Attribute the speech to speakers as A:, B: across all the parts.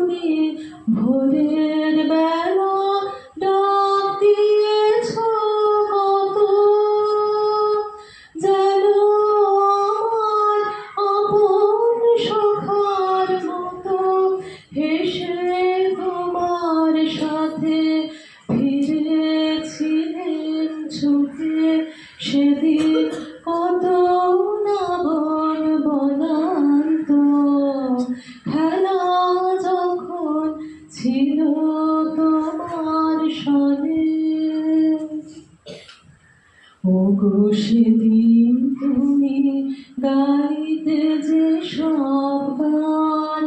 A: তুমি ভোরের বেলা ডাক দিয়েছ কত, যেন আমার আপন সখার মতো হেসে তোমার সাথে ফিরেছিলেন ছুটে সেদিন কত না বনান্ত খেলা যখন ছিল তোমার সনে। ওগো সেদিন তুমি গাইতে যে সব গান,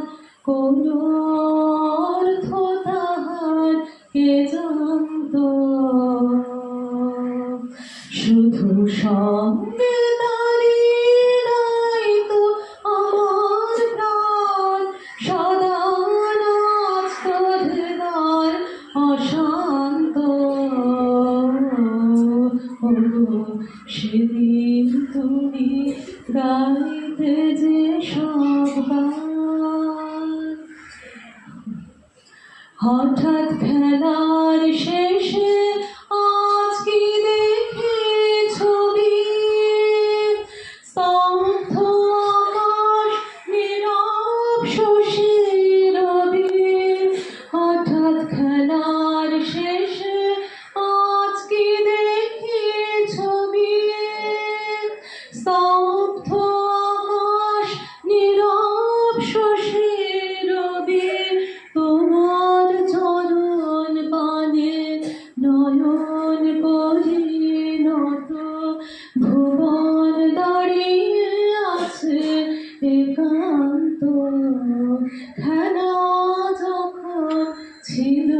A: কোন অর্থ তাহার কে জানত, শুধু সঙ্গে দাঁড়িয়ে রাইত আমার প্রাণ, সদা নাচত হৃদয় অশান্ত। সেদিন তুমি গাইতে যে সব গান, হঠাৎ খেলার শেষে আজ কি দেখে ছবি, স্তব্ধ আকাশ নীরব শশী রবি। হঠাৎ খেলার শেষে আজ কি দেখে ছবি, স্তব্ধ আকাশ নীরব শশী রবি। তোমার চরণ পানে নয়ন পরিণত, ভুবন দাঁড়িয়ে আছে একান্ত। খেলা যখন ছিল